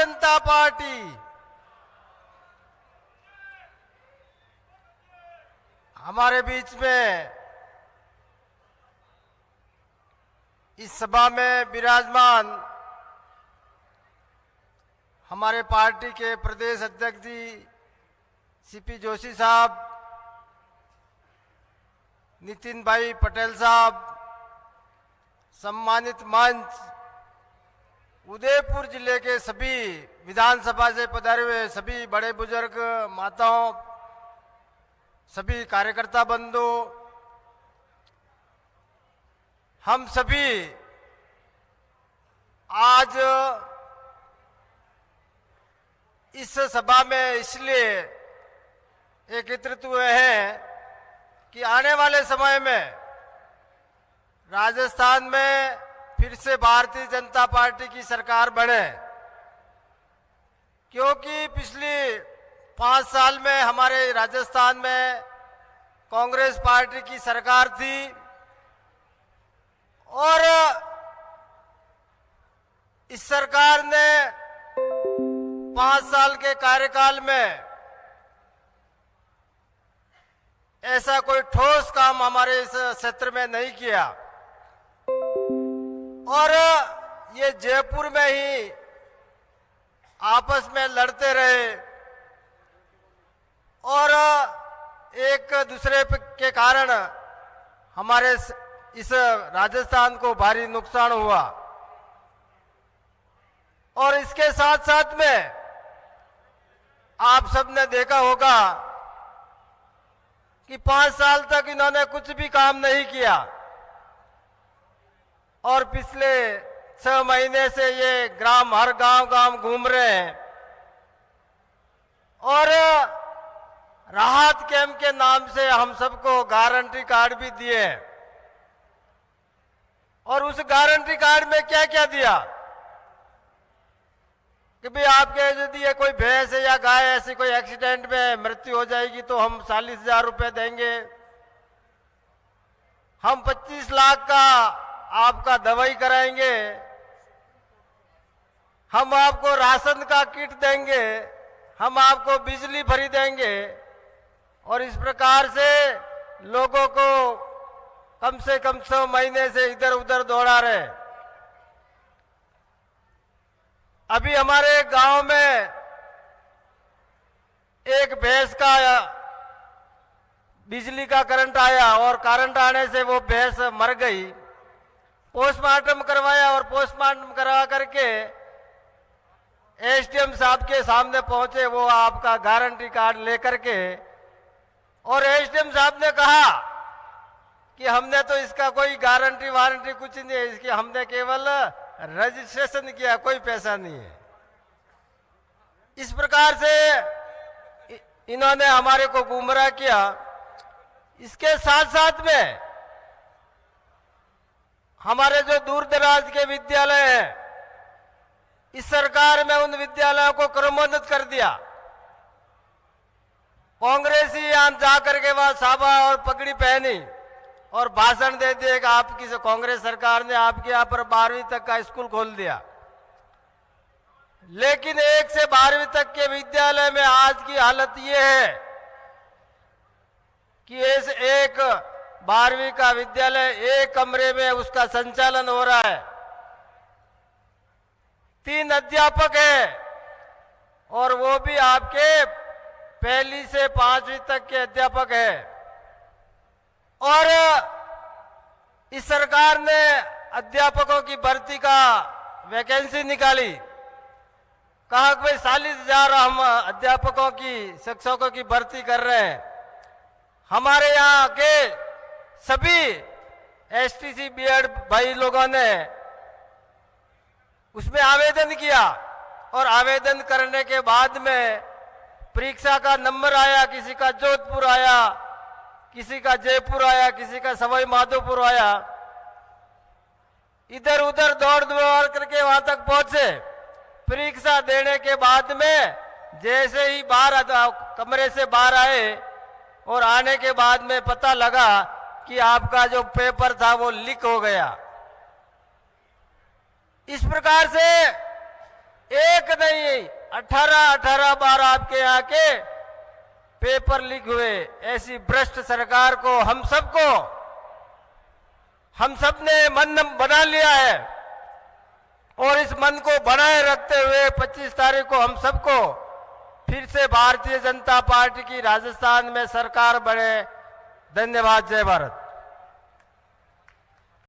जनता party. हमारे बीच में इस सभा में विराजमान हमारे पार्टी के प्रदेश अध्यक्ष जी सीपी जोशी साहब, नितिन भाई पटेल साहब, सम्मानित मंच, उदयपुर जिले के सभी विधानसभा से पधारे हुए सभी बड़े बुजुर्ग, माताओं, सभी कार्यकर्ता बंधु, हम सभी आज इस सभा में इसलिए एकत्रित हुए हैं कि आने वाले समय में राजस्थान में फिर से भारतीय जनता पार्टी की सरकार बने, क्योंकि पिछली 5 साल में हमारे राजस्थान में कांग्रेस पार्टी की सरकार थी और इस सरकार ने 5 साल के कार्यकाल में ऐसा कोई ठोस काम हमारे इस क्षेत्र में नहीं किया और ये जयपुर में ही आपस में लड़ते रहे और एक दूसरे के कारण हमारे इस राजस्थान को भारी नुकसान हुआ। और इसके साथ साथ में आप सबने देखा होगा कि 5 साल तक इन्होंने कुछ भी काम नहीं किया और पिछले 6 महीने से ये हर गांव घूम रहे हैं और राहत कैंप के नाम से हम सबको गारंटी कार्ड भी दिए और उस गारंटी कार्ड में क्या क्या दिया कि भाई आपके यदि ये कोई भैंस या गाय ऐसी कोई एक्सीडेंट में मृत्यु हो जाएगी तो हम 40,000 रुपए देंगे, हम 25 लाख का आपका दवाई कराएंगे, हम आपको राशन का किट देंगे, हम आपको बिजली फ्री देंगे और इस प्रकार से लोगों को कम से कम 6 महीने से इधर उधर दौड़ा रहे। अभी हमारे गांव में एक भैंस का बिजली का करंट आया और करंट आने से वो भैंस मर गई। पोस्टमार्टम करवाया और पोस्टमार्टम करवा करके एसडीएम साहब के सामने पहुंचे वो आपका गारंटी कार्ड लेकर के और एसडीएम साहब ने कहा कि हमने तो इसका कोई गारंटी वारंटी कुछ नहीं है, इसकी हमने केवल रजिस्ट्रेशन किया, कोई पैसा नहीं है। इस प्रकार से इन्होंने हमारे को गुमराह किया। इसके साथ साथ में हमारे जो दूर दराज के विद्यालय हैं, इस सरकार में उन विद्यालयों को क्रमोन्नत कर दिया। कांग्रेसी यहां जाकर के बाद साबा और पगड़ी पहनी और भाषण दे दिए कि आपकी कांग्रेस सरकार ने आपके यहाँ पर 12वीं तक का स्कूल खोल दिया, लेकिन 1 से 12वीं तक के विद्यालय में आज की हालत ये है कि इस एक 12वीं का विद्यालय एक कमरे में उसका संचालन हो रहा है, 3 अध्यापक हैं और वो भी आपके 1ली से 5वीं तक के अध्यापक हैं। और इस सरकार ने अध्यापकों की भर्ती का वैकेंसी निकाली, कहा कि भाई 40,000 हम अध्यापकों की शिक्षकों की भर्ती कर रहे हैं। हमारे यहाँ के सभी एसटीसी बीएड भाई लोगों ने उसमें आवेदन किया और आवेदन करने के बाद में परीक्षा का नंबर आया, किसी का जोधपुर आया, किसी का जयपुर आया, किसी का सवाई माधोपुर आया, इधर उधर दौड़ दौड़ करके वहां तक पहुंचे। परीक्षा देने के बाद में जैसे ही कमरे से बाहर आए और आने के बाद में पता लगा कि आपका जो पेपर था वो लीक हो गया। इस प्रकार से एक नहीं 18 बार आपके यहाँ के पेपर लीक हुए। ऐसी भ्रष्ट सरकार को हम सब ने मन बना लिया है और इस मन को बनाए रखते हुए 25 तारीख को हम सबको फिर से भारतीय जनता पार्टी की राजस्थान में सरकार बने। धन्यवाद। जय भारत।